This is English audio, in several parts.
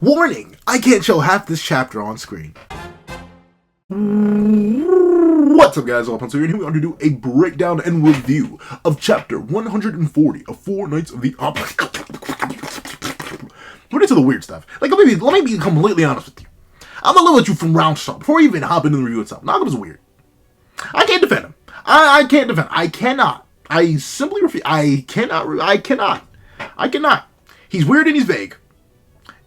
Warning! I can't show half this chapter on screen. What's up, guys? All here, and here we are to do a breakdown and review of chapter 140 of Four Knights of the Opera. We're into the weird stuff. Like, let me be completely honest with you. I'm gonna let you from round start before we even hop into the review itself. Nagaba's weird. I can't defend him. I can't defend him. I cannot. I simply refuse. I cannot. He's weird and he's vague.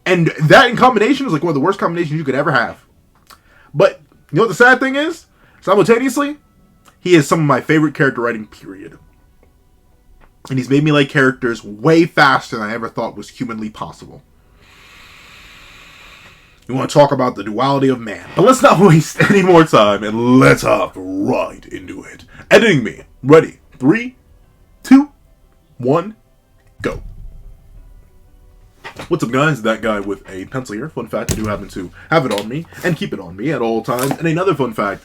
And that in combination is like one of the worst combinations you could ever have. But you know what the sad thing is? Simultaneously, he is some of my favorite character writing, period. And he's made me like characters way faster than I ever thought was humanly possible. You want to talk about the duality of man. But let's not waste any more time and let's hop right into it. Editing me. Ready. 3, 2, 1, go. What's up, guys? That guy with a pencil here. Fun fact, I do happen to have it on me and keep it on me at all times. And another fun fact.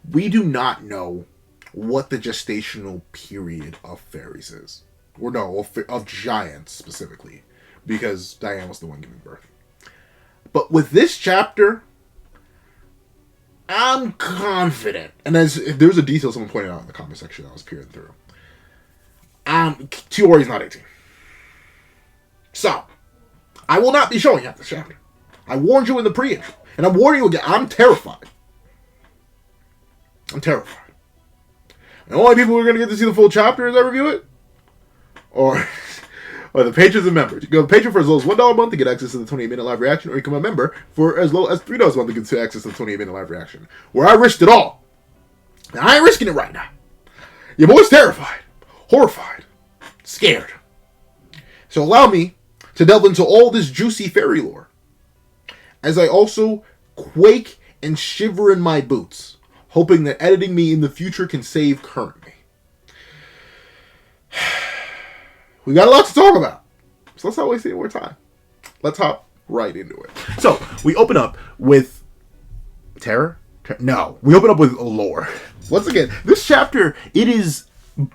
We do not know what the gestational period of fairies is. Or no, of giants specifically. Because Diane was the one giving birth. But with this chapter, I'm confident. And there's a detail someone pointed out in the comment section that I was peering through. Tiori's not 18. So, I will not be showing you this chapter. I warned you in the pre-intro. And I'm warning you again. I'm terrified. I'm terrified. And the only people who are going to get to see the full chapter as I review it or the patrons and members. You can go to Patreon for as low as $1 a month to get access to the 28-minute live reaction, or you become a member for as low as $3 a month to get access to the 28-minute live reaction, where I risked it all. And I ain't risking it right now. Your boy's terrified, horrified, scared. So allow me to delve into all this juicy fairy lore, as I also quake and shiver in my boots, hoping that editing me in the future can save current me. We got a lot to talk about, so let's not waste any more time. Let's hop right into it. So, we open up with terror? No, we open up with lore. Once again, this chapter, it is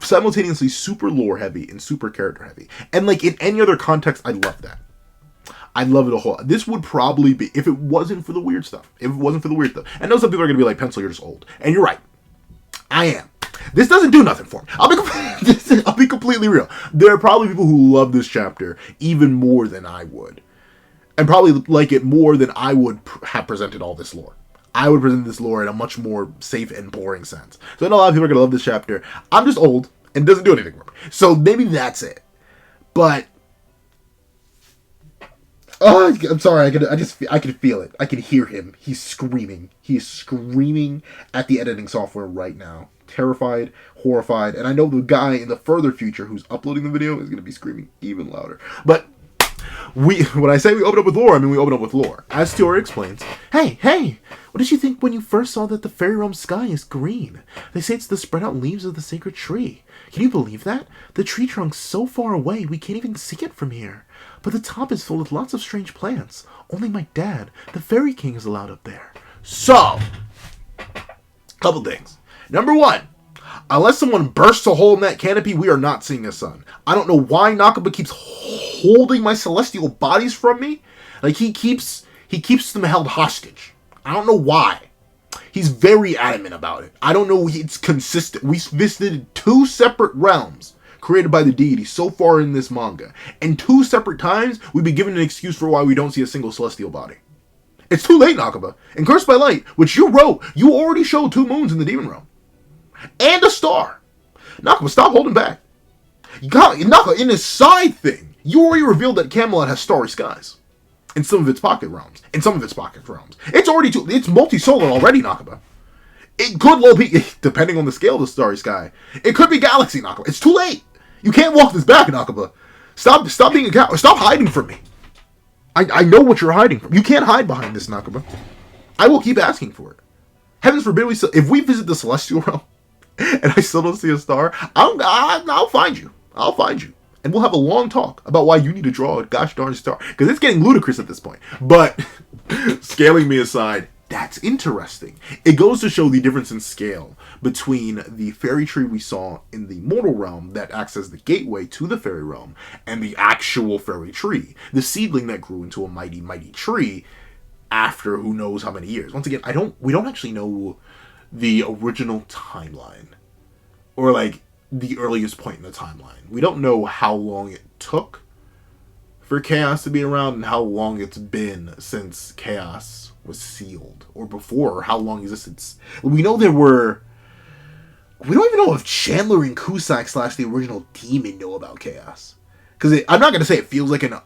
simultaneously super lore heavy and super character heavy. And like in any other context, I love that. I love it a whole lot. This would probably be, if it wasn't for the weird stuff. I know some people are going to be like, Pencil, you're just old. And you're right. I am. This doesn't do nothing for me. I'll be completely real. There are probably people who love this chapter even more than I would. And probably like it more than I would have presented all this lore. I would present this lore in a much more safe and boring sense. So I know a lot of people are going to love this chapter. I'm just old and it doesn't do anything for me. So maybe that's it. But oh, I'm sorry. I can feel it. I can hear him. He's screaming. He is screaming at the editing software right now. Terrified, horrified, and I know the guy in the further future who's uploading the video is going to be screaming even louder. But when I say we open up with lore, I mean we open up with lore. As Tiori explains, hey, what did you think when you first saw that the fairy realm sky is green? They say it's the spread out leaves of the sacred tree. Can you believe that? The tree trunk's so far away we can't even see it from here. But the top is full of lots of strange plants. Only my dad, the fairy king, is allowed up there. So, couple things. Number one, unless someone bursts a hole in that canopy, we are not seeing the sun. I don't know why Nakaba keeps holding my celestial bodies from me. Like he keeps them held hostage. I don't know why. He's very adamant about it. I don't know. It's consistent. We visited 2 separate realms created by the deity so far in this manga. And 2 separate times, we've been given an excuse for why we don't see a single celestial body. It's too late, Nakaba. In Cursed by Light, which you wrote, you already showed 2 moons in the demon realm. And a star. Nakaba, stop holding back. Nakaba, in his side thing, you already revealed that Camelot has starry skies. In some of its pocket realms. It's already it's multi-solar already, Nakaba. It could well be, depending on the scale of the starry sky, it could be galaxy, Nakaba. It's too late. You can't walk this back, Nakaba. Stop being a coward. Stop hiding from me. I know what you're hiding from. You can't hide behind this, Nakaba. I will keep asking for it. Heavens forbid if we visit the celestial realm and I still don't see a star, I'll find you. I'll find you. And we'll have a long talk about why you need to draw a gosh darn star. Because it's getting ludicrous at this point. But, scaling me aside, That's interesting. It goes to show the difference in scale between the fairy tree we saw in the mortal realm that acts as the gateway to the fairy realm and the actual fairy tree. The seedling that grew into a mighty, mighty tree after who knows how many years. Once again, we don't actually know the original timeline. Or like the earliest point in the timeline. We don't know how long it took for chaos to be around and how long it's been since chaos was sealed, or before, or how long existed. We know we don't even know if Chandler and Cusack / the original demon know about chaos. Because I'm not going to say it feels like an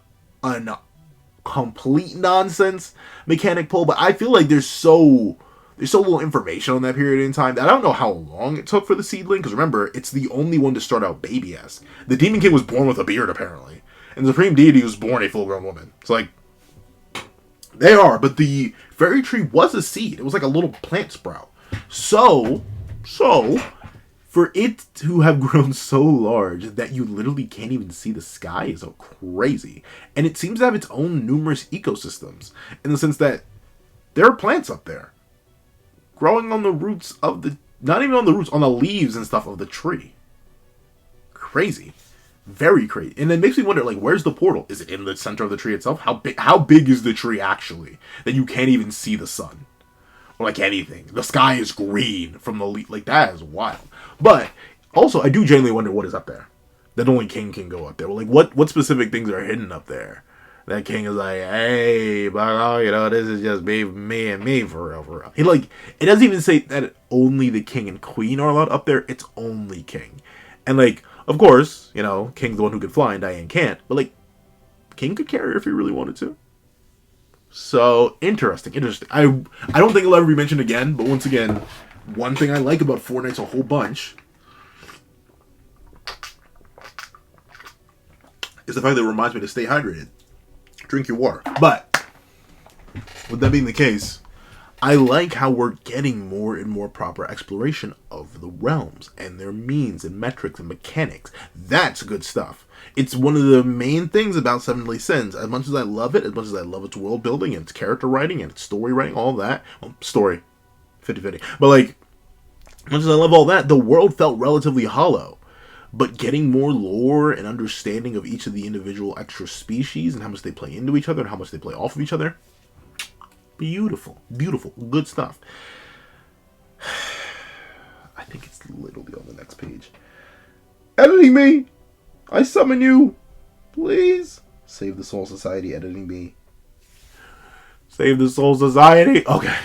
complete nonsense mechanic pull, but I feel like there's so little information on that period in time that I don't know how long it took for the seedling, because remember, it's the only one to start out baby-esque. The Demon King was born with a beard, apparently. And the Supreme Deity was born a full-grown woman. It's like, they are, but the fairy tree was a seed. It was like a little plant sprout. So, for it to have grown so large that you literally can't even see the sky is so crazy. And it seems to have its own numerous ecosystems, in the sense that there are plants up there, growing on the roots of not even on the roots, on the leaves and stuff of the tree. Crazy. Very crazy. And it makes me wonder, like, where's the portal? Is it in the center of the tree itself? How big is the tree actually that you can't even see the sun? Or like anything. The sky is green from the leaf. Like, that is wild. But also, I do genuinely wonder what is up there. That only King can go up there. Like, what specific things are hidden up there? That King is like, hey, but this is just me and me for real. He, like, it doesn't even say that only the King and Queen are allowed up there. It's only King. And like, of course, King's the one who could fly and Diane can't. But, like, King could carry her if he really wanted to. So, interesting. I don't think it'll ever be mentioned again. But once again, one thing I like about Four Nights a whole bunch is the fact that it reminds me to stay hydrated. Drink your water. But, with that being the case, I like how we're getting more and more proper exploration of the realms and their means and metrics and mechanics. That's good stuff. It's one of the main things about Seven Deadly Sins. As much as I love it, as much as I love its world building and its character writing and its story writing, all that. Well, story, 50-50. But like, as much as I love all that, the world felt relatively hollow. But getting more lore and understanding of each of the individual extra species and how much they play into each other and how much they play off of each other. Beautiful. Beautiful. Good stuff. I think it's literally on the next page. Editing me! I summon you! Please! Save the Soul Society, editing me. Save the Soul Society! Okay.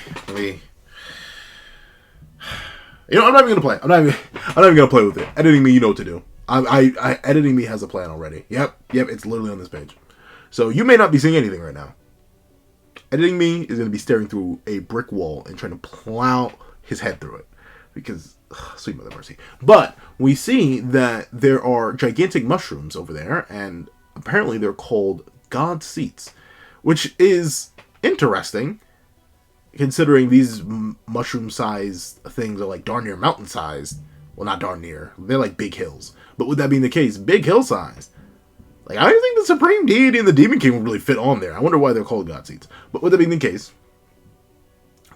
I'm not even gonna play. I'm not even gonna play with it. Editing me, you know what to do. Editing me has a plan already. Yep, it's literally on this page. So you may not be seeing anything right now. Editing me is going to be staring through a brick wall and trying to plow his head through it. Because, sweet mother mercy. But we see that there are gigantic mushrooms over there, and apparently they're called God Seats. Which is interesting, considering these mushroom-sized things are like darn near mountain-sized. Well, not darn near. They're like big hills. But with that being the case, big hill-sized. Like, I don't think the Supreme Deity and the Demon King would really fit on there. I wonder why they're called God Seeds. But with that being the case,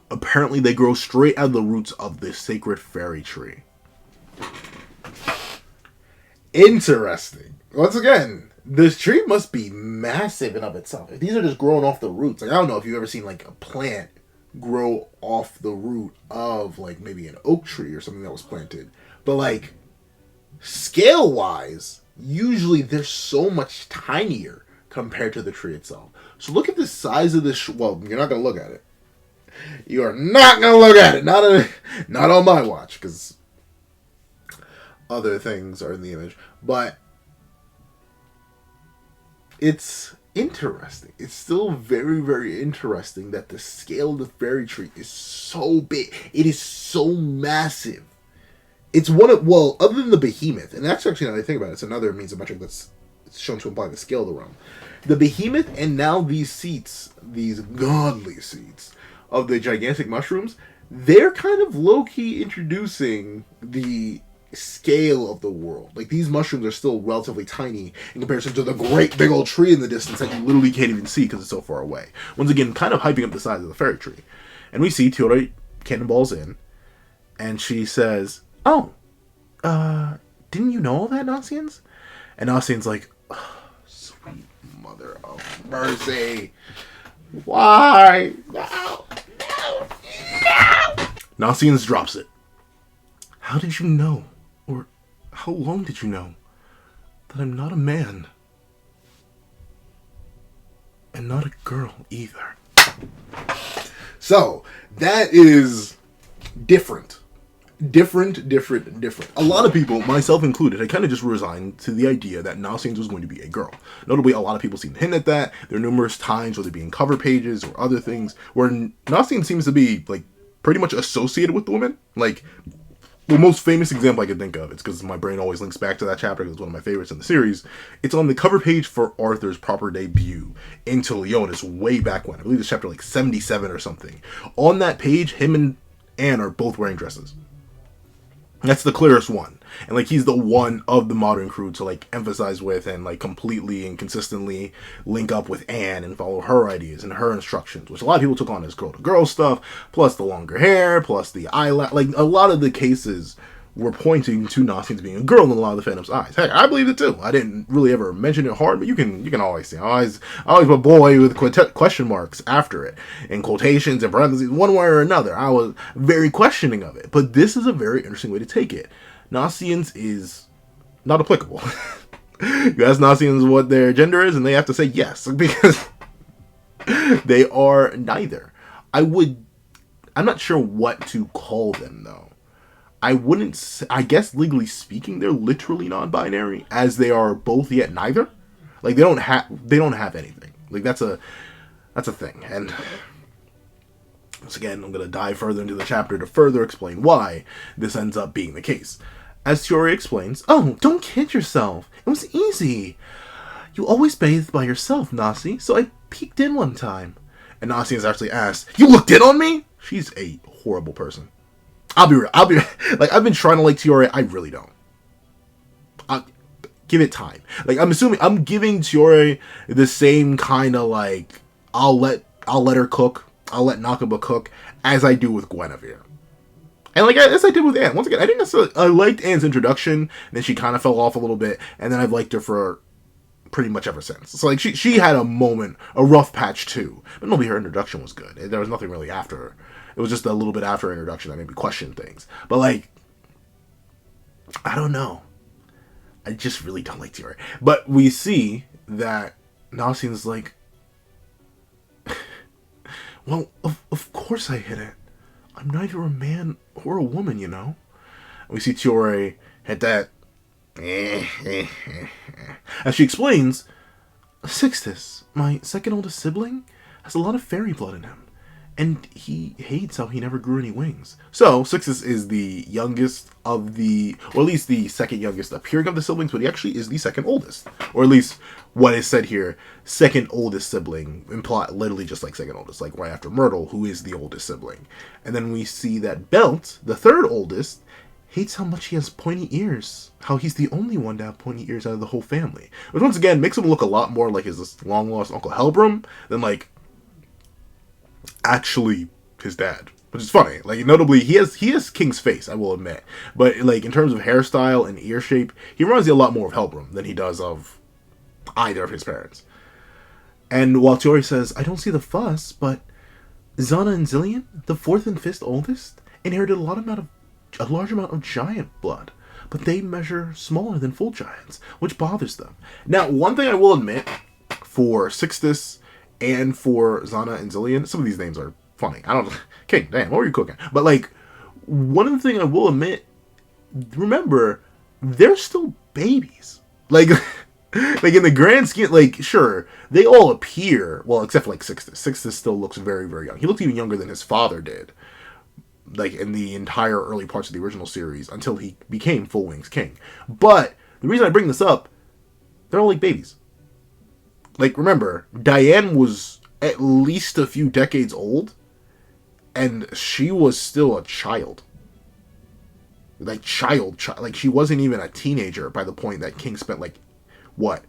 apparently they grow straight out of the roots of the sacred fairy tree. Interesting. Once again, this tree must be massive in of itself. If these are just growing off the roots, like, I don't know if you've ever seen, like, a plant grow off the root of, like, maybe an oak tree or something that was planted. But, like, scale-wise, usually they're so much tinier compared to the tree itself. So look at the size of this. Well, you're not going to look at it. You are not going to look at it. Not on my watch, because other things are in the image. But it's interesting. It's still very, very interesting that the scale of the fairy tree is so big. It is so massive. It's one of, well, other than the behemoth, and that's actually, now that I think about it, it's another means of metric that's shown to imply the scale of the realm. The behemoth and now these seats, these godly seats of the gigantic mushrooms, they're kind of low-key introducing the scale of the world. Like, these mushrooms are still relatively tiny in comparison to the great big old tree in the distance that you literally can't even see because it's so far away. Once again, kind of hyping up the size of the fairy tree. And we see Tiore cannonballs in, and she says, "Oh, didn't you know all that, Nasians?" And Nasian's like, oh, "Sweet mother of mercy. Why? No. Nasians drops it. How did you know? Or how long did you know that I'm not a man? And not a girl either." So, that is different. Different. A lot of people, myself included, had kind of just resigned to the idea that Nasians was going to be a girl. Notably, a lot of people seem to hint at that. There are numerous times, whether it be in cover pages or other things, where Nasian seems to be, like, pretty much associated with the women. Like, the most famous example I can think of, it's because my brain always links back to that chapter because it's one of my favorites in the series. It's on the cover page for Arthur's proper debut into Leonis way back when. I believe it's chapter like 77 or something. On that page, him and Anne are both wearing dresses. That's the clearest one. And, like, he's the one of the modern crew to, like, emphasize with and, like, completely and consistently link up with Anne and follow her ideas and her instructions, which a lot of people took on as girl-to-girl stuff, plus the longer hair, plus the eyelash. Like, a lot of the cases were pointing to Nasians being a girl in a lot of the fandom's eyes. Heck, I believed it, too. I didn't really ever mention it hard, but you can always see. I always put boy with question marks after it, in quotations and parentheses, one way or another. I was very questioning of it. But this is a very interesting way to take it. Nasians is not applicable. You ask Nasians what their gender is, and they have to say yes, because they are neither. I'm not sure what to call them, though. I guess legally speaking, they're literally non-binary, as they are both yet neither. Like, they don't have anything. Like, that's a thing. And once again, I'm going to dive further into the chapter to further explain why this ends up being the case. As Tiore explains, "Oh, don't kid yourself. It was easy. You always bathed by yourself, Nasi, so I peeked in one time." And Nasi has actually asked, "You looked in on me?" She's a horrible person. I'll be real. Like, I've been trying to like Tiore. I really don't. I'll give it time. Like, I'm giving Tiore the same kind of, like, I'll let her cook. I'll let Nakaba cook as I do with Guinevere. And, like, as I did with Anne. Once again, I liked Anne's introduction, and then she kind of fell off a little bit, and then I've liked her for pretty much ever since. So, like, she had a rough patch too, but nobody, her introduction was good. There was nothing really after her. It was just a little bit after her introduction that made me question things. But, like, I don't know. I just really don't like Tiore. But we see that Nasian's like, "Well, of course I hit it. I'm neither a man or a woman, you know." And we see Tiore hit that. As she explains, "Sixtus, my second oldest sibling, has a lot of fairy blood in him. And he hates how he never grew any wings." So, Sixis is the youngest of the, or at least the second youngest appearing of the siblings, but he actually is the second oldest. Or at least what is said here, second oldest sibling, literally just like second oldest, like right after Myrtle, who is the oldest sibling. And then we see that Belt, the third oldest, hates how much he has pointy ears. How he's the only one to have pointy ears out of the whole family. Which once again makes him look a lot more like his long-lost Uncle Helbram than, like, actually his dad, which is funny. Like, notably, he has King's face, I will admit, but, like, in terms of hairstyle and ear shape, he reminds me a lot more of Helbram than he does of either of his parents. And while Tiore says, "I don't see the fuss, but Zana and Zillion, the fourth and fifth oldest, inherited a large amount of giant blood, but they measure smaller than full giants, which bothers them." Now, one thing I will admit, for Sixtus and for Zana and Zillion, some of these names are funny. King, damn, what were you cooking? But, like, one of the things I will admit, remember, they're still babies. Like, like, in the grand scheme, like, sure, they all appear, well, except for, like, Sixtus. Sixtus still looks very, very young. He looks even younger than his father did, like, in the entire early parts of the original series, until he became Full Wings King. But the reason I bring this up, they're all like babies. Like, remember, Diane was at least a few decades old, and she was still a child. Like, child. Like, she wasn't even a teenager by the point that King spent, like, what,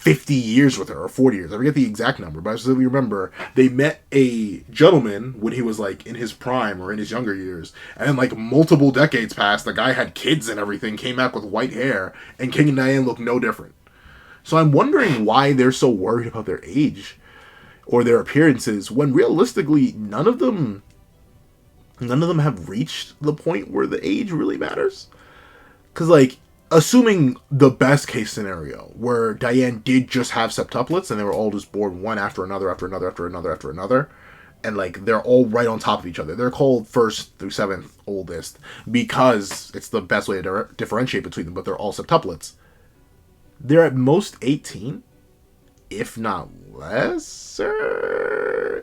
50 years with her, or 40 years. I forget the exact number, but I specifically remember they met a gentleman when he was like in his prime or in his younger years, and then like multiple decades passed. The guy had kids and everything, came back with white hair, and King and Diane look no different. So I'm wondering why they're so worried about their age or their appearances when realistically none of them have reached the point where the age really matters. Because like, assuming the best case scenario where Diane did just have septuplets and they were all just born one after another after another after another after another, and like they're all right on top of each other. They're called first through seventh oldest because it's the best way to differentiate between them, but they're all septuplets. They're at most 18, if not lesser.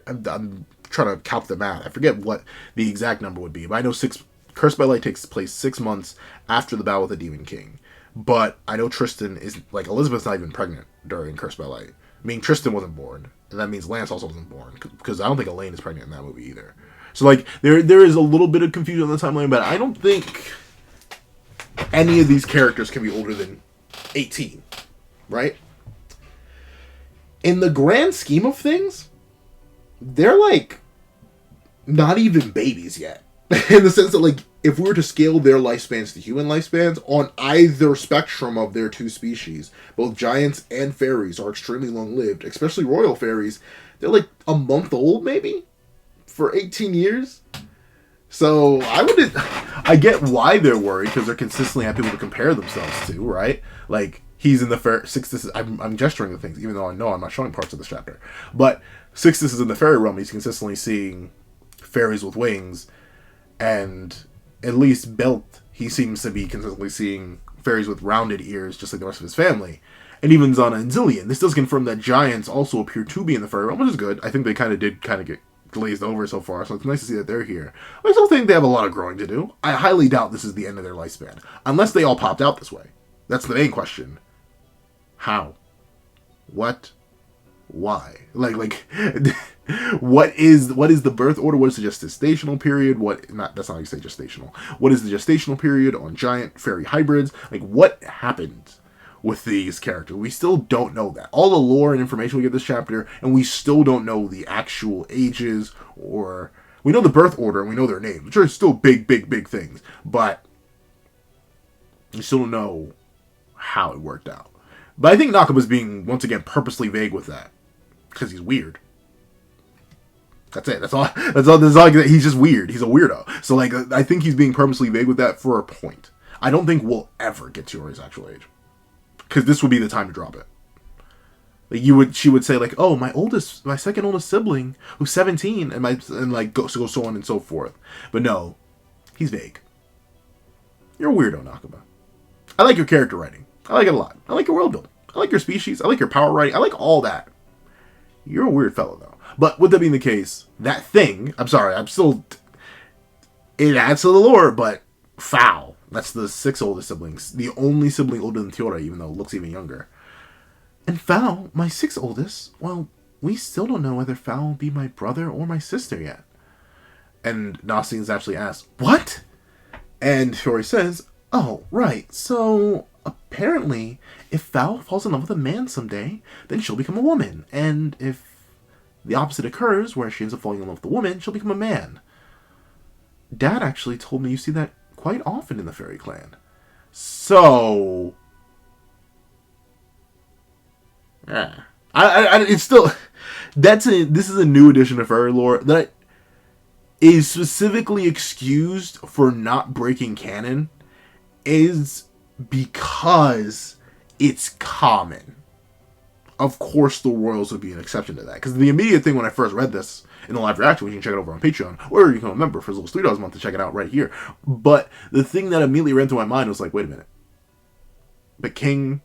I'm trying to calc the math. I forget what the exact number would be, but I know Cursed by Light takes place 6 months after the battle with the Demon King. But I know Tristan is, like, Elizabeth's not even pregnant during Cursed by Light. I mean, Tristan wasn't born, and that means Lance also wasn't born, because I don't think Elaine is pregnant in that movie either. So, like, there is a little bit of confusion on the timeline, but I don't think any of these characters can be older than 18, right? In the grand scheme of things, they're, like, not even babies yet. In the sense that, like, if we were to scale their lifespans to human lifespans, on either spectrum of their two species, both giants and fairies are extremely long-lived, especially royal fairies. They're, like, a month old, maybe? For 18 years? So, I get why they're worried, because they're consistently have people to compare themselves to, right? Like, he's in the Sixis, I'm gesturing the things, even though I know I'm not showing parts of this chapter. But Sixis is in the fairy realm, he's consistently seeing fairies with wings, and at least Belt, he seems to be consistently seeing fairies with rounded ears, just like the rest of his family. And even Zana and Zillion. This does confirm that giants also appear to be in the fairy realm, which is good. I think they kind of get glazed over so far, so it's nice to see that they're here. I still think they have a lot of growing to do. I highly doubt this is the end of their lifespan. Unless they all popped out this way. That's the main question. How? What? Why? Like what is the birth order? What is the gestational period? That's not how you say gestational. What is the gestational period on giant fairy hybrids? Like, what happened with these characters? We still don't know that. All the lore and information we get this chapter, and we still don't know the actual ages, or we know the birth order and we know their names, which are still big things, but we still don't know how it worked out. But I think Nakaba's being, once again, purposely vague with that. Because he's weird. That's it. That's all. He's just weird. He's a weirdo. So, like, I think he's being purposely vague with that for a point. I don't think we'll ever get to Yori's actual age. Because this would be the time to drop it. Like, she would say, like, oh, my second oldest sibling, who's 17, and go so on and so forth. But no, he's vague. You're a weirdo, Nakaba. I like your character writing. I like it a lot. I like your world building. I like your species. I like your power writing. I like all that. You're a weird fellow, though. But with that being the case, that thing, it adds to the lore, but Foul, that's the 6 oldest siblings. The only sibling older than Tiora, even though it looks even younger. And Foul, my 6th oldest, well, we still don't know whether Foul will be my brother or my sister yet. And Nossings actually asks, what? And Fiori says, oh, right, so apparently, if Foul falls in love with a man someday, then she'll become a woman. And if the opposite occurs, where she ends up falling in love with a woman, she'll become a man. Dad actually told me you see that quite often in the fairy clan. So, yeah. It's still, this is a new addition to fairy lore that is specifically excused for not breaking canon, is because it's common. Of course the royals would be an exception to that. Because the immediate thing when I first read this in the live reaction, which you can check it over on Patreon, or you can remember for as little as $3 a month to check it out right here. But the thing that immediately ran through my mind was like, wait a minute. But King,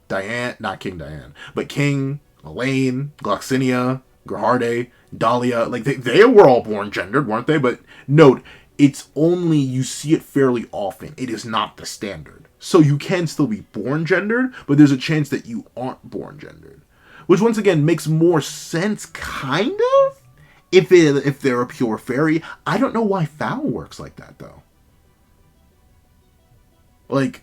Diane, not King Diane, but King, Elaine, Gloxinia, Gerharde, Dahlia, like they were all born gendered, weren't they? But note, it's only, you see it fairly often. It is not the standard. So you can still be born gendered, but there's a chance that you aren't born gendered. Which, once again, makes more sense, kind of, if they're a pure fairy. I don't know why Foul works like that, though. Like,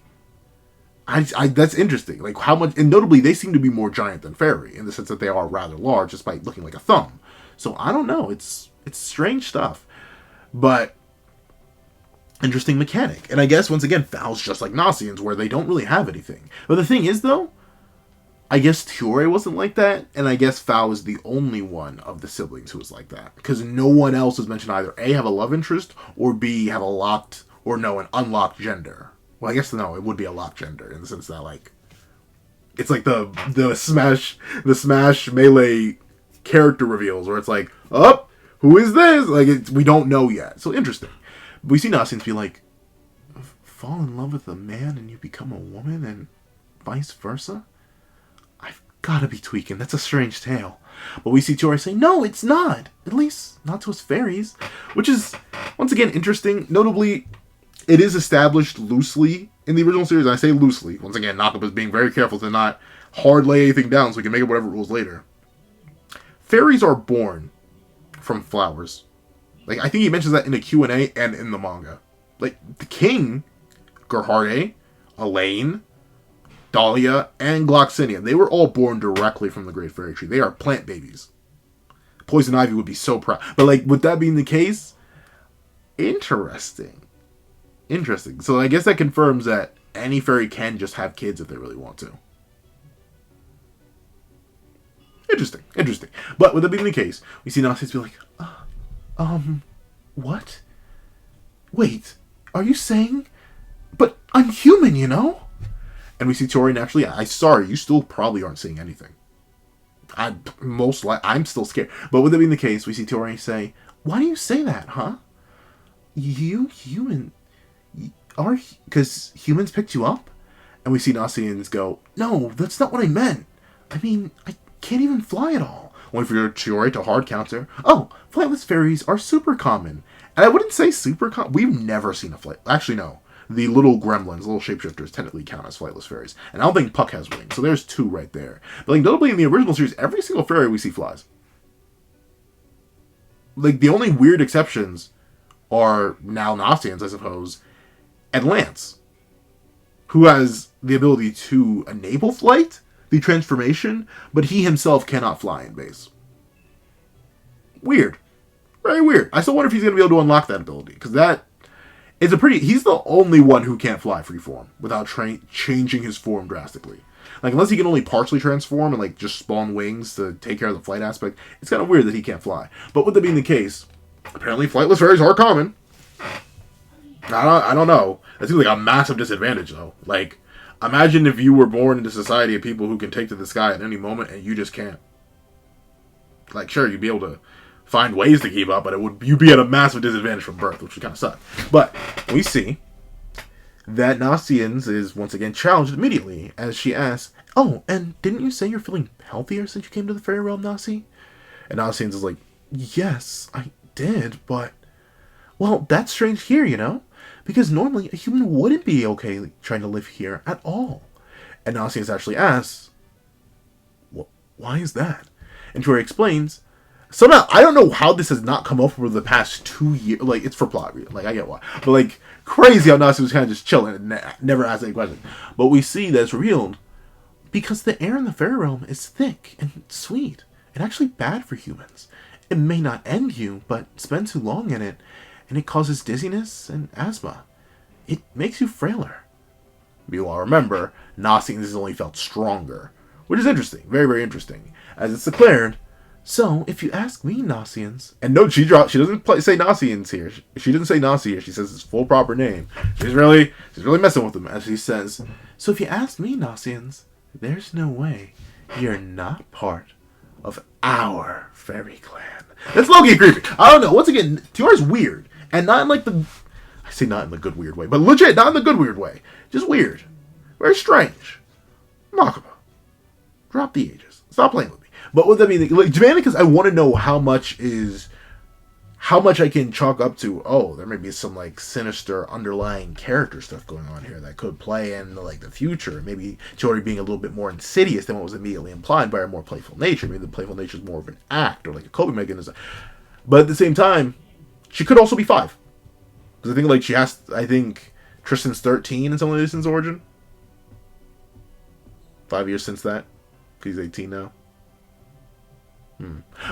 That's interesting. Like how much, and notably, they seem to be more giant than fairy in the sense that they are rather large, despite looking like a thumb. So I don't know. It's strange stuff, but interesting mechanic. And I guess once again, Val's just like Nasians, where they don't really have anything. But the thing is, though, I guess Tiore wasn't like that, and I guess Val is the only one of the siblings who was like that, because no one else is mentioned either A, have a love interest, or B, have a locked, or no, an unlocked gender. Well, I guess no, it would be a locked gender in the sense that like it's like the Smash Melee character reveals where it's like, oh, who is this? Like we don't know yet. So interesting. We see Nasians be like, fall in love with a man and you become a woman, and vice versa. I've got to be tweaking. That's a strange tale. But we see Tiore say, no, it's not. At least not to us fairies, which is once again interesting. Notably, it is established loosely in the original series. And I say loosely. Once again, Nakaba is being very careful to not hard lay anything down so we can make up whatever rules later. Fairies are born from flowers. Like, I think he mentions that in the Q&A and in the manga. Like, the king, Gerharde, Elaine, Dahlia, and Gloxinia, they were all born directly from the Great Fairy Tree. They are plant babies. Poison Ivy would be so proud. But, like, with that being the case, interesting. So I guess that confirms that any fairy can just have kids if they really want to. Interesting. But with that being the case, we see Nasians be like, what? Wait, are you saying? But I'm human, you know? And we see Tiore naturally, I'm sorry, you still probably aren't seeing anything. I'm still scared. But with that being the case, we see Tiore say, why do you say that, huh? You human... Because humans picked you up? And we see Nasians go, no, that's not what I meant. I mean, I can't even fly at all. Only for Tiore to hard counter, oh, flightless fairies are super common. And I wouldn't say super common. We've never seen a flight. Actually, no. The little gremlins, little shapeshifters, technically count as flightless fairies. And I don't think Puck has wings, so there's two right there. But like notably in the original series, every single fairy we see flies. Like the only weird exceptions are now Nasians, I suppose, and Lance, who has the ability to enable flight, the transformation, but he himself cannot fly in base. Weird. Very weird. I still wonder if he's going to be able to unlock that ability, because that is he's the only one who can't fly freeform without changing his form drastically. Like, unless he can only partially transform and, like, just spawn wings to take care of the flight aspect, it's kind of weird that he can't fly. But with that being the case, apparently flightless fairies are common. I don't know. That seems like a massive disadvantage, though. Like, imagine if you were born into a society of people who can take to the sky at any moment and you just can't. Like, sure, you'd be able to find ways to keep up, but you'd be at a massive disadvantage from birth, which would kind of suck. But we see that Nasians is once again challenged immediately as she asks, oh, and didn't you say you're feeling healthier since you came to the fairy realm, Nasi? And Nasians is like, yes, I did, but... well, that's strange here, you know? Because normally a human wouldn't be okay trying to live here at all. And Nasians actually asks, why is that? And Tiore explains, somehow, I don't know how this has not come up over the past 2 years. Like, it's for plot reasons. Like, I get why. But, like, crazy how Nasi was kind of just chilling and never asked any questions. But we see that it's revealed because the air in the fairy realm is thick and sweet and actually bad for humans. It may not end you, but spend too long in it, and it causes dizziness and asthma. It makes you frailer. Meanwhile, remember, Nasians has only felt stronger, which is interesting, very, very interesting, as it's declared. So, if you ask me, Nasians, and note she doesn't say Nasians here. She doesn't say Nasi here. She says his full proper name. She's really messing with him, as she says. So, if you ask me, Nasians, there's no way you're not part of our fairy clan. That's low-key creepy. I don't know. Once again, Tiore's weird. And not in like I say not in the good weird way, but legit, not in the good weird way. Just weird. Very strange. Nakaba. Drop the ages. Stop playing with me. But what that means, like, because I want to know how much I can chalk up to, oh, there may be some like sinister underlying character stuff going on here that could play in like the future. Maybe Tiore being a little bit more insidious than what was immediately implied by her more playful nature. Maybe the playful nature is more of an act or like a coping mechanism. But at the same time, she could also be 5. Because I think Tristan's 13 in some of Tristan's origin. 5 years since that. He's 18 now.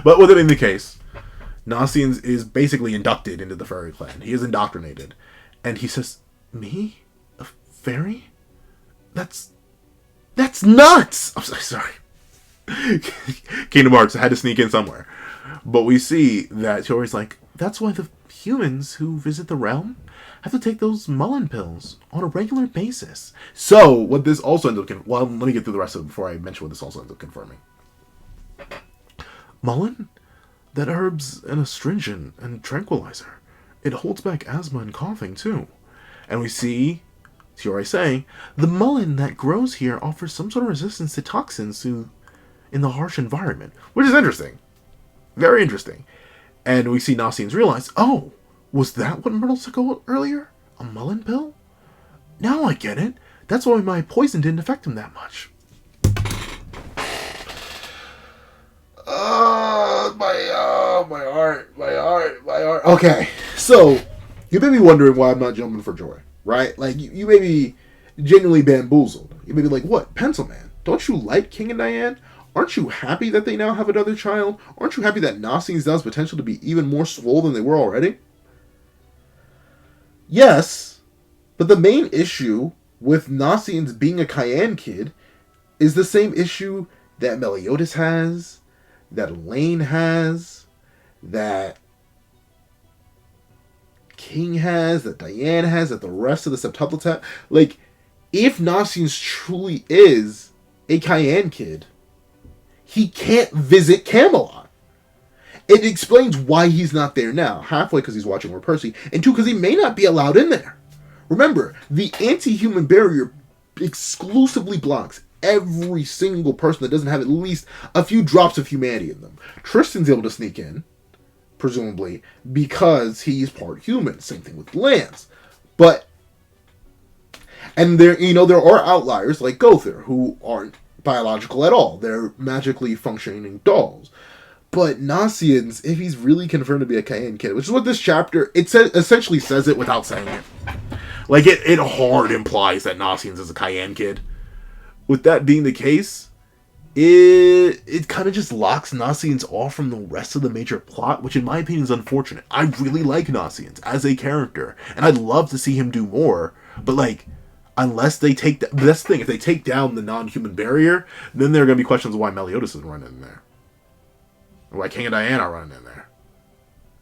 But with it being the case, Nasians is basically inducted into the fairy clan. He is indoctrinated. And he says, me? A fairy? That's nuts! I'm sorry. Kingdom Hearts had to sneak in somewhere. But we see that Chiori's like, that's why the humans who visit the realm have to take those Mullen pills on a regular basis. So, what this also ends up... well, let me get through the rest of it before I mention what this also ends up confirming. Mullen? That herb's an astringent and tranquilizer. It holds back asthma and coughing, too. And we see Chiori saying, the mullen that grows here offers some sort of resistance to toxins in the harsh environment. Which is interesting. Very interesting. And we see Nasians realize, oh, was that what Myrtle took earlier? A mullen pill? Now I get it. That's why my poison didn't affect him that much. My heart. Okay, so you may be wondering why I'm not jumping for joy, right? Like, you may be genuinely bamboozled. You may be like, what? Pencil Man, don't you like King and Diane? Aren't you happy that they now have another child? Aren't you happy that Nasians now has potential to be even more swole than they were already? Yes, but the main issue with Nasians being a Cayenne Kid is the same issue that Meliodas has, that Elaine has, that King has, that Diane has, that the rest of the septuplets have. Like, if Nasians truly is a Cayenne Kid, he can't visit Camelot. It explains why he's not there now. Halfway because he's watching Lord Percy, and two, because he may not be allowed in there. Remember, the anti-human barrier exclusively blocks every single person that doesn't have at least a few drops of humanity in them. Tristan's able to sneak in, presumably, because he's part human. Same thing with Lance. And there are outliers like Gother, who aren't biological at all. They're magically functioning dolls. But Nasians, if he's really confirmed to be a Cayenne Kid, which is what this chapter, essentially says it without saying it. Like, it hard implies that Nasians is a Cayenne Kid. With that being the case, it kind of just locks Nasians off from the rest of the major plot, which in my opinion is unfortunate. I really like Nasians as a character, and I'd love to see him do more, but like, unless they take... That's the thing, if they take down the non-human barrier, then there are going to be questions of why Meliodas isn't running in there. Or why King and Diane are running in there.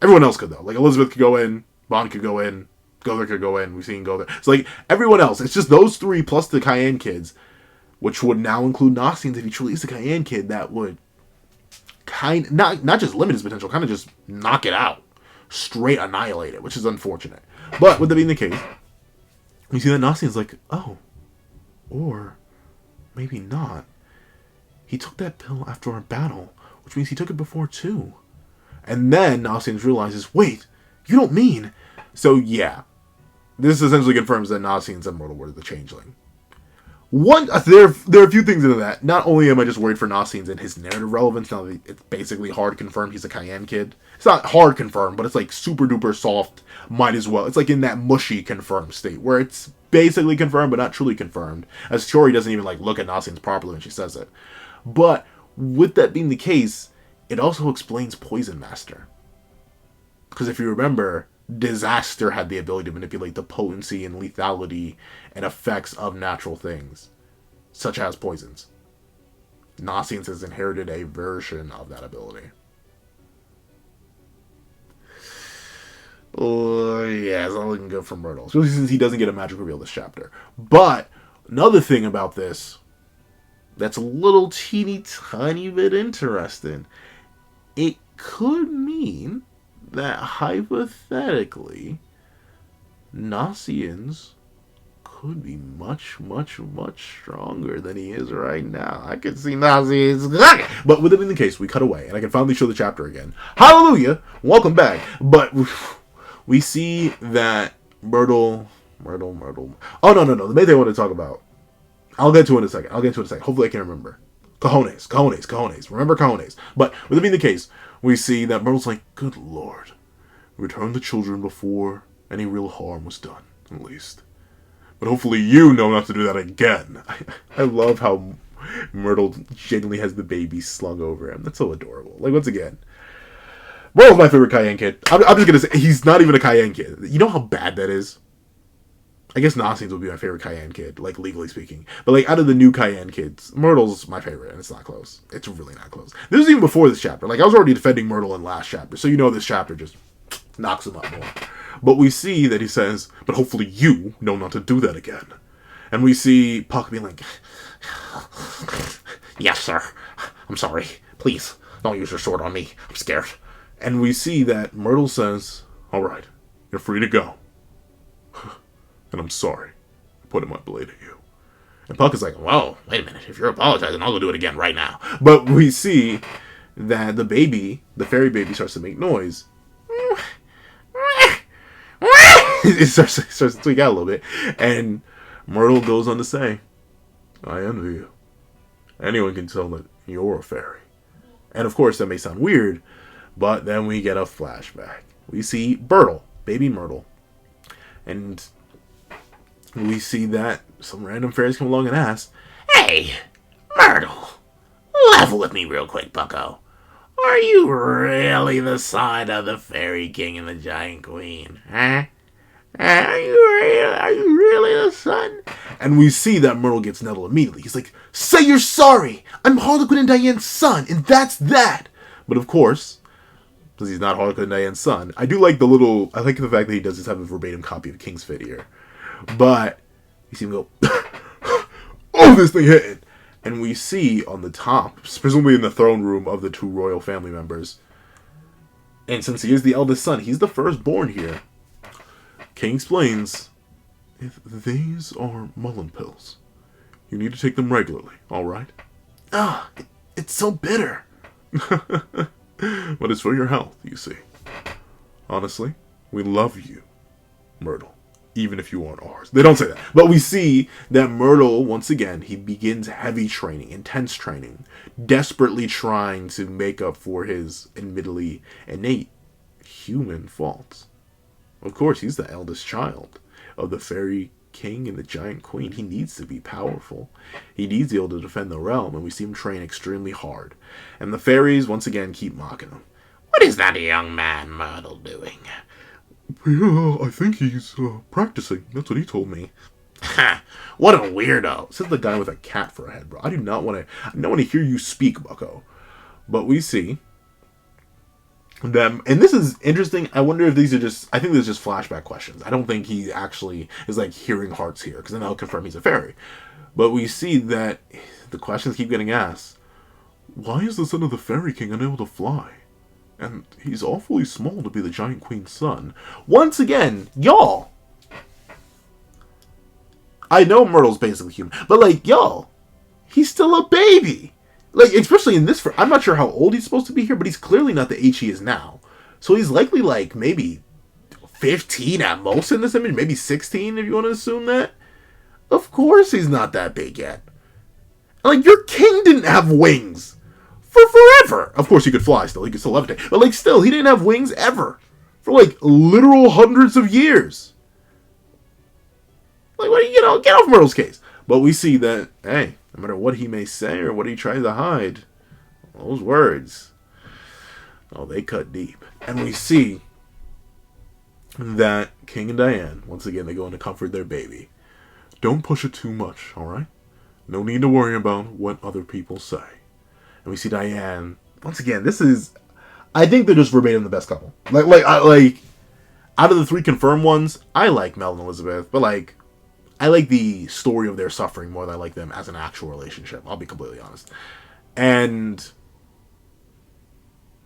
Everyone else could, though. Like, Elizabeth could go in, Bond could go in, Gother could go in, we've seen Gother. It's like, everyone else, it's just those three plus the Cayenne Kids, which would now include Nasians if he truly is a Cayenne Kid, that would not just limit his potential, kind of just knock it out. Straight annihilate it, which is unfortunate. But, with that being the case, we see that Nasian's like, oh, or maybe not. He took that pill after our battle, which means he took it before too. And then Nasians realizes, wait, you don't mean... So yeah, this essentially confirms that Nasians and Myrtle were the changeling. There are a few things into that. Not only am I just worried for Nasians and his narrative relevance, now that it's basically hard confirmed he's a Cayenne Kid. It's not hard confirmed, but it's like super duper soft, might as well. It's like in that mushy confirmed state, where it's basically confirmed, but not truly confirmed. As Chiori doesn't even like look at Nasians properly when she says it. But with that being the case, it also explains Poison Master. Because if you remember, Disaster had the ability to manipulate the potency and lethality and effects of natural things, such as poisons. Nasians has inherited a version of that ability. Oh, yeah, it's not looking good for Myrtle, especially since he doesn't get a magic reveal this chapter. But another thing about this that's a little teeny tiny bit interesting, it could mean that hypothetically, Nasians could be much, much, much stronger than he is right now. I could see Nasians. But with it being the case, we cut away, and I can finally show the chapter again. Hallelujah! Welcome back. But we see that Myrtle. Oh, no. The main thing I want to talk about. I'll get to it in a second. Hopefully I can remember. Cojones. Remember cojones. But with it being the case, we see that Myrtle's like, good lord, return the children before any real harm was done, at least. But hopefully you know not to do that again. I love how Myrtle genuinely has the baby slung over him. That's so adorable. Like, once again, Myrtle's my favorite Cayenne Kid. I'm just gonna say, he's not even a Cayenne Kid. You know how bad that is? I guess Nans would be my favorite Cayenne Kid, like, legally speaking. But, like, out of the new Cayenne Kids, Myrtle's my favorite, and it's not close. It's really not close. This was even before this chapter. Like, I was already defending Myrtle in last chapter, so you know this chapter just knocks him up more. But we see that he says, but hopefully you know not to do that again. And we see Puck being like, yes, sir. I'm sorry. Please, don't use your sword on me. I'm scared. And we see that Myrtle says, all right, you're free to go. And I'm sorry. I put my blade at you. And Puck is like, whoa, wait a minute. If you're apologizing, I'll go do it again right now. But we see that the baby, the fairy baby, starts to make noise. It starts to tweak out a little bit. And Myrtle goes on to say, I envy you. Anyone can tell that you're a fairy. And of course, that may sound weird, but then we get a flashback. We see Myrtle, baby Myrtle. And we see that some random fairies come along and ask, hey, Myrtle, level with me real quick, bucko. Are you really the son of the fairy king and the giant queen? Huh? Are you really the son? And we see that Myrtle gets nettled immediately. He's like, say you're sorry. I'm Harlequin and Diane's son, and that's that. But of course, because he's not Harlequin and Diane's son, I like the fact that he does just have a verbatim copy of King's Fit here. But you see him go, oh, this thing hitting. And we see on the top, presumably in the throne room of the two royal family members, and since he is the eldest son, he's the firstborn here. King explains, if these are Mullen pills, you need to take them regularly, alright? Ah, it's so bitter. But it's for your health, you see. Honestly, we love you, Myrtle, even if you aren't ours. They don't say that. But we see that Myrtle, once again, he begins heavy training, intense training, desperately trying to make up for his admittedly innate human faults. Of course, he's the eldest child of the fairy king and the giant queen. He needs to be powerful. He needs to be able to defend the realm, and we see him train extremely hard. And the fairies, once again, keep mocking him. What is that young man Myrtle doing? Yeah, I think he's practicing. That's what he told me. Ha! What a weirdo. Says the guy with a cat for a head, bro. I do not want to hear you speak, bucko. But we see them, and this is interesting. I wonder if these are I think these are just flashback questions. I don't think he actually is like hearing hearts here, because then that'll confirm he's a fairy. But we see that the questions keep getting asked. Why is the son of the fairy king unable to fly? And he's awfully small to be the giant queen's son. Once again, y'all, I know Myrtle's basically human, but like, y'all, he's still a baby. Like, especially in this, I'm not sure how old he's supposed to be here, but he's clearly not the age he is now. So he's likely, like, maybe 15 at most in this image, maybe 16 if you want to assume that. Of course he's not that big yet. Like, your king didn't have wings for forever. Of course he could fly still, he could still levitate. But, like, still, he didn't have wings ever. For, like, literal hundreds of years. Like, what, get off Myrtle's case. But we see that, hey, no matter what he may say or what he tries to hide, those words, they cut deep. And we see that King and Diane, once again, they go in to comfort their baby. Don't push it too much, alright? No need to worry about what other people say. And we see Diane, once again, I think they're just verbatim the best couple. Like, out of the three confirmed ones, I like Mel and Elizabeth, but like, I like the story of their suffering more than I like them as an actual relationship. I'll be completely honest. And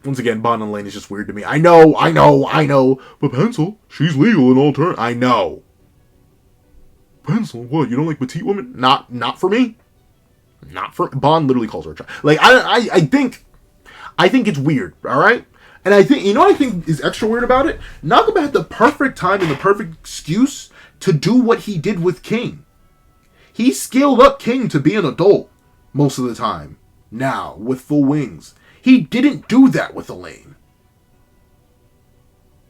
once again, Bond and Lane is just weird to me. I know. But Pencil, she's legal in all terms. I know. Pencil, what? You don't like petite women? Not for me. Not for Bond. Literally calls her a child. Like I think it's weird. All right. And I think what I think is extra weird about it. Nakaba had the perfect time and the perfect excuse to do what he did with King. He scaled up King to be an adult most of the time. Now, with full wings. He didn't do that with Elaine.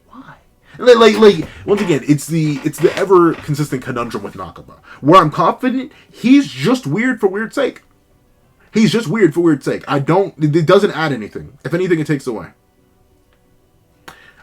Why? Like once again, it's the ever consistent conundrum with Nakaba. Where I'm confident he's just weird for weird's sake. He's just weird for weird's sake. It doesn't add anything. If anything, it takes away.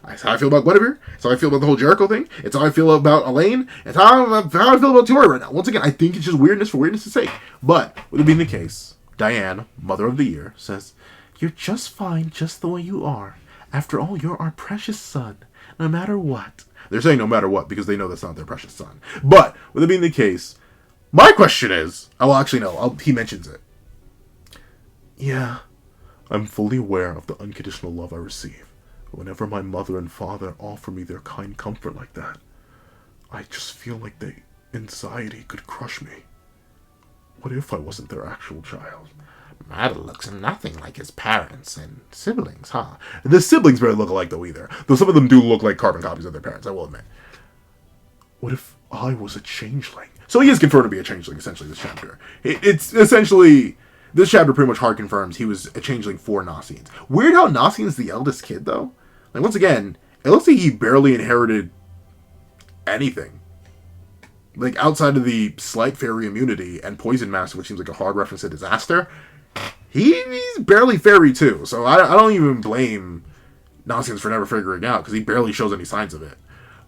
That's how I feel about Guinevere. It's how I feel about the whole Jericho thing. It's how I feel about Elaine. It's how I feel about Tori right now. Once again, I think it's just weirdness for weirdness' sake. But, with it being the case, Diane, Mother of the Year, says, "You're just fine just the way you are. After all, you're our precious son, no matter what." They're saying no matter what because they know that's not their precious son. But, with it being the case, my question is... Oh, actually, no. He mentions it. "Yeah, I'm fully aware of the unconditional love I receive. Whenever my mother and father offer me their kind comfort like that, I just feel like the anxiety could crush me. What if I wasn't their actual child?" Myrtle looks nothing like his parents and siblings, huh? The siblings barely look alike, though, either. Though some of them do look like carbon copies of their parents, I will admit. What if I was a changeling? So he is confirmed to be a changeling, essentially, this chapter. It's essentially... This chapter pretty much hard confirms he was a changeling for Nasians. Weird how Nasian's the eldest kid, though. Like, once again, it looks like he barely inherited anything. Like, outside of the slight fairy immunity and poison master, which seems like a hard reference to disaster, he's barely fairy, too. So I don't even blame Nasians for never figuring it out, because he barely shows any signs of it.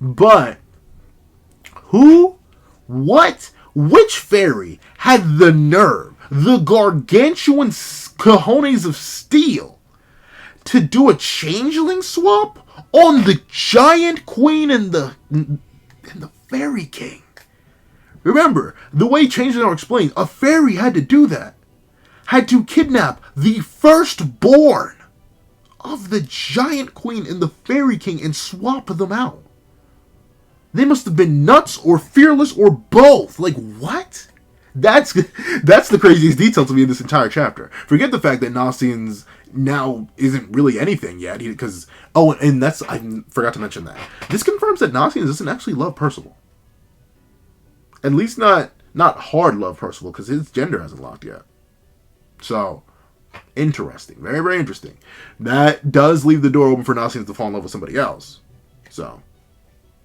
But, which fairy had the nerve, the gargantuan cojones of steel, to do a changeling swap on the giant queen and the fairy king? Remember, the way changelings are explained, a fairy had to do that. Had to kidnap the firstborn of the giant queen and the fairy king and swap them out. They must have been nuts or fearless or both. Like, what? That's the craziest detail to me in this entire chapter. Forget the fact that Nasians now isn't really anything yet, because... Oh, and that's... I forgot to mention that. This confirms that Nasians doesn't actually love Percival. At least not hard love Percival, because his gender hasn't locked yet. So, interesting. Very, very interesting. That does leave the door open for Nasians to fall in love with somebody else. So...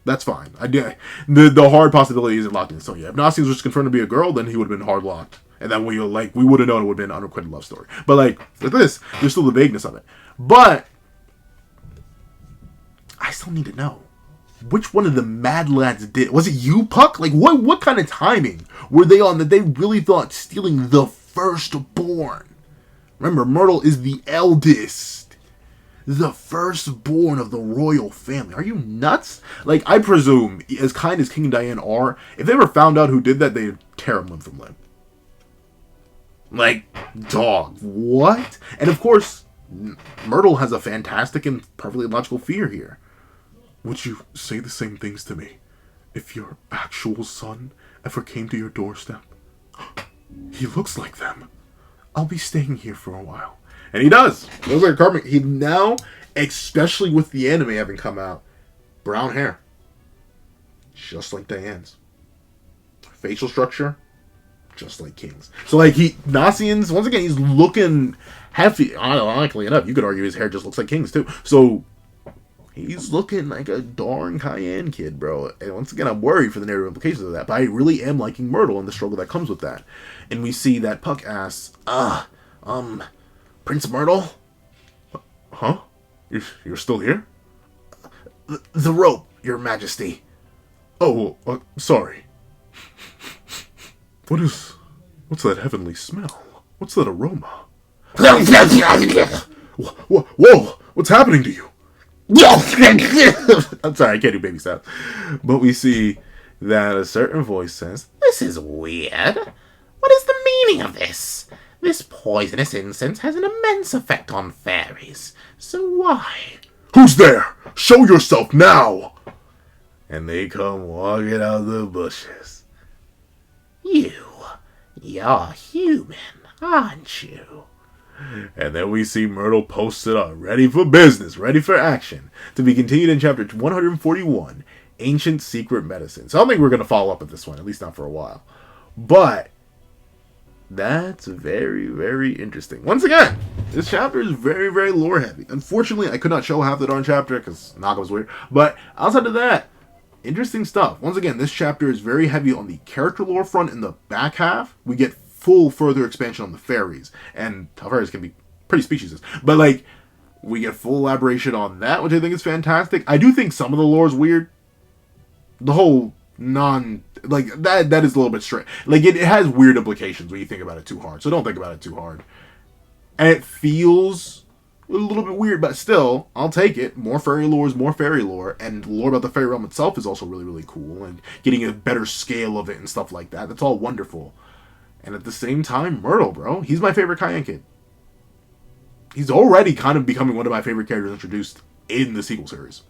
That's fine. The hard possibility isn't locked in. So yeah, if Nasians was confirmed to be a girl, then he would have been hard locked, and then we would have known it would have been an unrequited love story. But like with this, there's still the vagueness of it. But I still need to know which one of the Mad Lads did. Was it you, Puck? Like what kind of timing were they on that they really thought stealing the firstborn? Remember, Myrtle is the eldest. The firstborn of the royal family. Are you nuts? Like, I presume, as kind as King and Diane are, if they ever found out who did that, they'd tear him limb from limb. Like, dog, what? And of course, Myrtle has a fantastic and perfectly logical fear here. Would you say the same things to me if your actual son ever came to your doorstep? He looks like them. I'll be staying here for a while. And he does. He looks like a carbon. He now, especially with the anime having come out, brown hair. Just like Diane's. Facial structure, just like King's. So, like, Nasians, once again, he's looking hefty. Ironically enough, you could argue his hair just looks like King's, too. So, he's looking like a darn Cayenne Kid, bro. And once again, I'm worried for the narrative implications of that. But I really am liking Myrtle and the struggle that comes with that. And we see that Puck asks, Prince Myrtle? Huh? You're still here? The rope, your majesty. Oh, sorry. What's that heavenly smell? What's that aroma? Whoa! What's happening to you? I'm sorry, I can't do baby sounds. But we see that a certain voice says, "This is weird. What is the meaning of this? This poisonous incense has an immense effect on fairies. So why?" "Who's there? Show yourself now!" And they come walking out of the bushes. You're human, aren't you?" And then we see Myrtle posted up, ready for business, ready for action, to be continued in chapter 141, Ancient Secret Medicine. So I don't think we're going to follow up with this one, at least not for a while. But that's very, very interesting. Once again, this chapter is very, very lore heavy. Unfortunately, I could not show half the darn chapter because Naga was weird. But outside of that, interesting stuff. Once again, this chapter is very heavy on the character lore front in the back half. We get full further expansion on the fairies, and how fairies can be pretty speciesist. But like, we get full elaboration on that, which I think is fantastic. I do think some of the lore is weird. The whole that is a little bit straight. Like, it has weird implications when you think about it too hard. So don't think about it too hard. And it feels a little bit weird, but still, I'll take it. More fairy lore is more fairy lore, and lore about the fairy realm itself is also really, really cool, and getting a better scale of it and stuff like that. That's all wonderful. And at the same time, Myrtle, bro, he's my favorite Cayenne Kid. He's already kind of becoming one of my favorite characters introduced in the sequel series.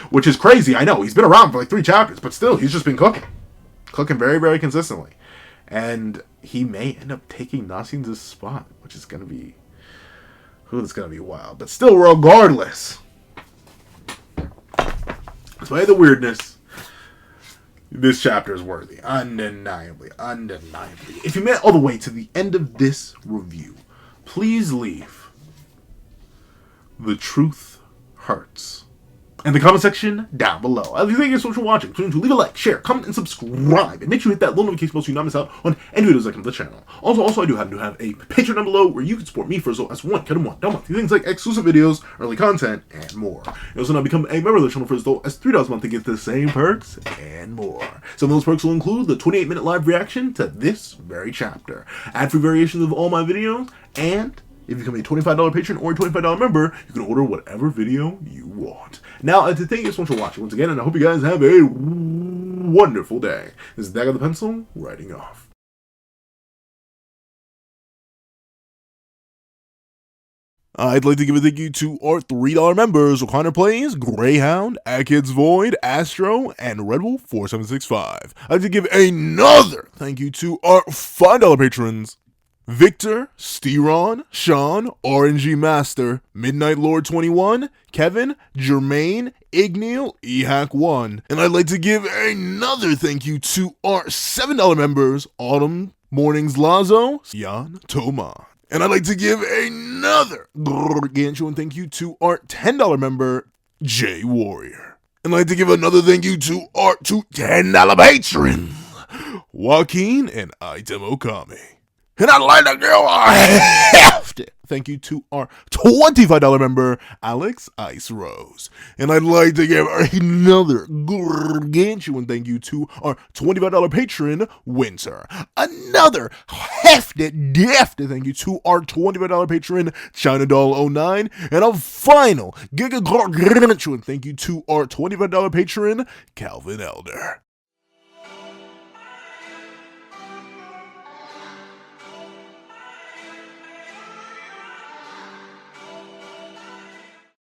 Which is crazy, I know. He's been around for like 3 chapters, but still, he's just been cooking. Cooking very, very consistently. And he may end up taking Nasi's spot, which is going to be... it's going to be wild. But still, regardless, despite the weirdness, this chapter is worthy. Undeniably. Undeniably. If you made it all the way to the end of this review, please leave "The Truth Hurts" in the comment section down below. If you think it's what you're watching, please leave a like, share, comment, and subscribe. And make sure you hit that little notification bell so you not miss out on any videos that come to the channel. Also, I do happen to have a Patreon down below where you can support me for as low as $1 things like exclusive videos, early content, and more. You also now become a member of the channel for as low as $3 a month to get the same perks and more. Some of those perks will include the 28-minute live reaction to this very chapter, ad-free variations of all my videos, and if you become a $25 patron or a $25 member, you can order whatever video you want. Now, to thank you so much for watching once again, and I hope you guys have a wonderful day. This is Dag of the Pencil, writing off. I'd like to give a thank you to our $3 members: O'Connor Plays, Greyhound, Kids Void, Astro, and Red Wolf 4765. I'd like to give another thank you to our $5 patrons: Victor, Steron, Sean, RNG Master, Midnight Lord 21, Kevin, Jermaine, Igneal, EHAC1. And I'd like to give another thank you to our $7 members: Autumn, Mornings Lazo, Jan, Toma. And I'd like to give another gargantuan thank you to our $10 member, Jay Warrior. And I'd like to give another thank you to our $2 $10 patrons, Joaquin and Item Okami. And I'd like to give a hefty thank you to our $25 member, Alex Ice Rose. And I'd like to give another gargantuan thank you to our $25 patron, Winter. Another hefty thank you to our $25 patron, ChinaDoll09. And a final gargantuan thank you to our $25 patron, Calvin Elder.